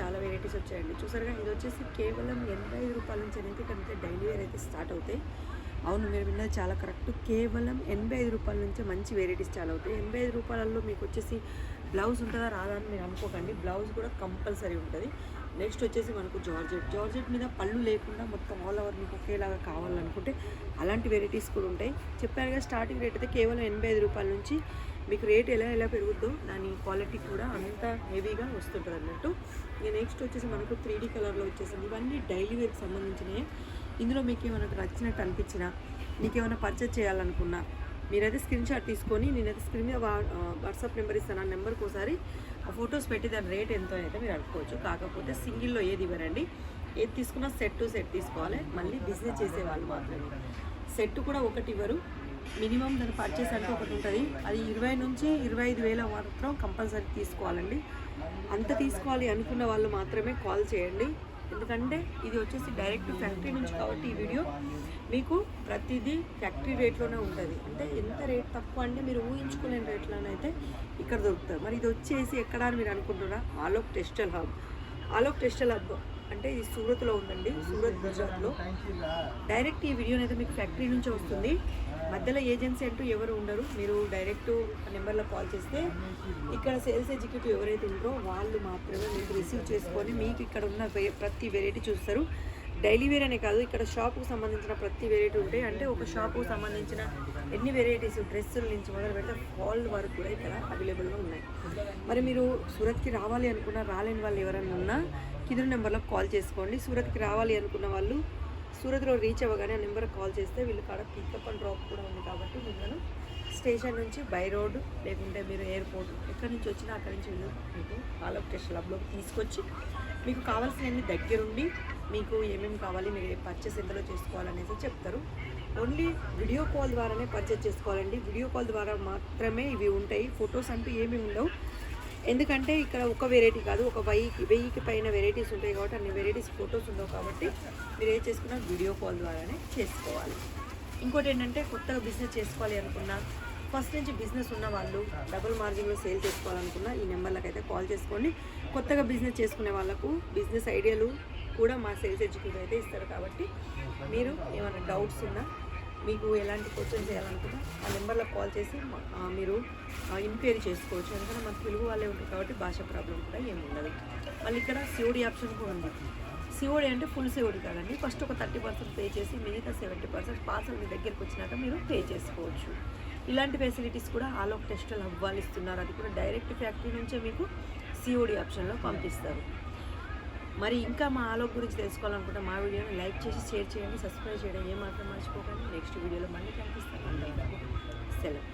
చాలా వెరైటీస్ వచ్చాయండి. చూసారుగా ఇది వచ్చేసి కేవలం 85 రూపాయల నుంచి అనేది ఇక్కడ డైలీ వేర్ అయితే స్టార్ట్ అవుతాయి. అవును, మీరు విన్నది చాలా కరెక్ట్. కేవలం 85 రూపాయల నుంచే మంచి వెరైటీస్ చాలా అవుతాయి. 85 రూపాయలలో మీకు వచ్చేసి బ్లౌజ్ ఉంటుందా రాదా అని మీరు అనుకోకండి, బ్లౌజ్ కూడా కంపల్సరీ ఉంటుంది. నెక్స్ట్ వచ్చేసి మనకు జార్జెట్ మీద పళ్ళు లేకుండా మొత్తం ఆల్ ఓవర్ మీకు ఒకేలాగా కావాలనుకుంటే అలాంటి వెరైటీస్ కూడా ఉంటాయి. చెప్పారుగా స్టార్టింగ్ రేట్ అయితే కేవలం 85 రూపాయల నుంచి మీకు రేట్ ఎలా పెరుగుద్దో దాని క్వాలిటీ కూడా అంత హెవీగా వస్తుంటుంది అన్నట్టు. ఇక నెక్స్ట్ వచ్చేసి మనకు 3D కలర్లో వచ్చేసింది. ఇవన్నీ డైలీ వేర్కి సంబంధించినవి. ఇందులో మీకు ఏమైనా నచ్చినట్టు అనిపించినా, మీకు ఏమైనా పర్చేజ్ చేయాలనుకున్నా మీరైతే స్క్రీన్ షాట్ తీసుకొని నేనైతే స్క్రీన్ మీద వాట్సాప్ నెంబర్ ఇస్తాను. ఆ నెంబర్కి ఒకసారి ఆ ఫొటోస్ పెట్టి దాని రేట్ ఎంతో అయితే మీరు అనుకోవచ్చు. కాకపోతే సింగిల్లో ఏది ఇవ్వరండి, ఏది తీసుకున్నా సెట్ తీసుకోవాలి. మళ్ళీ బిజినెస్ చేసేవాళ్ళు మాత్రమే. సెట్ కూడా ఒకటి ఇవ్వరు, మినిమం దాని పర్చేస్ అంటే ఒకటి ఉంటుంది. అది 20 నుంచి 25,000 మాత్రం కంపల్సరీ తీసుకోవాలండి. అంత తీసుకోవాలి అనుకున్న వాళ్ళు మాత్రమే కాల్ చేయండి. ఎందుకంటే ఇది వచ్చేసి డైరెక్ట్ ఫ్యాక్టరీ నుంచి కాబట్టి ఈ వీడియో మీకు ప్రతిదీ ఫ్యాక్టరీ రేట్లోనే ఉంటుంది. అంటే ఎంత రేట్ తక్కువ అంటే మీరు ఊహించుకునే రేట్లోనైతే ఇక్కడ దొరుకుతుంది. మరి ఇది వచ్చేసి ఎక్కడ అని మీరు అనుకుంటున్నారా? ఆలోక్ టెక్స్టైల్ హబ్ అంటే ఇది సూరత్లో ఉందండి, సూరత్ గుజరాత్లో. డైరెక్ట్ ఈ వీడియోని అయితే మీకు ఫ్యాక్టరీ నుంచి వస్తుంది. మధ్యలో ఏజెన్సీ అంటూ ఎవరు ఉండరు. మీరు డైరెక్ట్ నెంబర్లో కాల్ చేస్తే ఇక్కడ సేల్స్ ఎగ్జిక్యూటివ్ ఎవరైతే ఉంటారో వాళ్ళు మాత్రమే మీకు రిసీవ్ చేసుకొని మీకు ఇక్కడ ఉన్న ప్రతి వెరైటీ చూస్తారు. డైలీ వేర్ అనే కాదు, ఇక్కడ షాపుకు సంబంధించిన ప్రతి వెరైటీ ఉంటాయి. అంటే ఒక షాపుకు సంబంధించిన ఎన్ని వెరైటీస్ డ్రెస్సుల నుంచి మొదలు పెడితే ఫాల్ వరకు కూడా ఇక్కడ అవైలబుల్గా ఉన్నాయి. మరి మీరు సూరత్కి రావాలి అనుకున్నా, రాలేని వాళ్ళు ఎవరైనా ఉన్నా కింద నెంబర్లో కాల్ చేసుకోండి. సూరత్కి రావాలి అనుకున్న వాళ్ళు సూరత్లో రీచ్ అవ్వగానే ఆ నెంబర్కి కాల్ చేస్తే వీళ్ళు కాడ పికప్ అండ్ డ్రాప్ కూడా ఉంది కాబట్టి మిమ్మల్ని స్టేషన్ నుంచి బై రోడ్ లేకుంటే మీరు ఎయిర్పోర్ట్ ఎక్కడి నుంచి వచ్చినా అక్కడి నుంచి వీళ్ళు మీకు ఆలోక్ టెక్స్టైల్ హబ్లోకి తీసుకొచ్చి మీకు కావాల్సినవన్నీ దగ్గరుండి మీకు ఏమేమి కావాలి, మీరు పర్చేస్ ఎంతలో చేసుకోవాలనేసి చెప్తారు. ఓన్లీ వీడియో కాల్ ద్వారానే పర్చేస్ చేసుకోవాలండి. వీడియో కాల్ ద్వారా మాత్రమే ఇవి ఉంటాయి. ఫొటోస్ అంటూ ఏమీ ఉండవు. ఎందుకంటే ఇక్కడ ఒక వెరైటీ కాదు, ఒక 1000కి పైన వెరైటీస్ ఉంటాయి కాబట్టి అన్ని వెరైటీస్ ఫొటోస్ ఉండవు. కాబట్టి మీరు ఏం చేసుకున్నా వీడియో కాల్ ద్వారానే చేసుకోవాలి. ఇంకోటి ఏంటంటే కొత్తగా బిజినెస్ చేసుకోవాలి అనుకున్నా, ఫస్ట్ నుంచి బిజినెస్ ఉన్న వాళ్ళు డబుల్ మార్జిన్లో సేల్ చేసుకోవాలనుకున్నా ఈ నెంబర్లకు అయితే కాల్ చేసుకోండి. కొత్తగా బిజినెస్ చేసుకునే వాళ్ళకు బిజినెస్ ఐడియాలు కూడా మా సేల్స్ ఎగ్జిక్యూటివ్ అయితే ఇస్తారు. కాబట్టి మీరు ఏమైనా డౌట్స్ ఉన్నా, మీకు ఎలాంటి క్వశ్చన్ చేయాలనుకున్నా ఆ నెంబర్లో కాల్ చేసి మీరు ఎంక్వైరీ చేసుకోవచ్చు. ఎందుకంటే మన తెలుగు వాళ్ళే ఉంటారు కాబట్టి భాష ప్రాబ్లం కూడా ఏమి ఉండదు. మళ్ళీ ఇక్కడ సిఓడి ఆప్షన్ కూడా ఉంది. సిఓడి అంటే ఫుల్ సిఓడి కాదండి, ఫస్ట్ ఒక 30% పే చేసి మిగతా 70% పార్సల్ మీ దగ్గరికి వచ్చినాక మీరు పే చేసుకోవచ్చు. ఇలాంటి ఫెసిలిటీస్ కూడా ఆలోక్ టెక్స్టైల్ హబ్ వాళ్ళు ఇస్తున్నారు. అది కూడా డైరెక్ట్ ఫ్యాక్టరీ నుంచే మీకు సిఓడి ఆప్షన్లో పంపిస్తారు. మరి ఇంకా మా ఆలోక్ గురించి తెలుసుకోవాలనుకుంటే మా వీడియోని లైక్ చేసి షేర్ చేయండి, సబ్స్క్రైబ్ చేయడం ఏమాత్రం మర్చిపోకండి. నెక్స్ట్ వీడియోలో మళ్ళీ కనిపిస్తాను. సెలవు.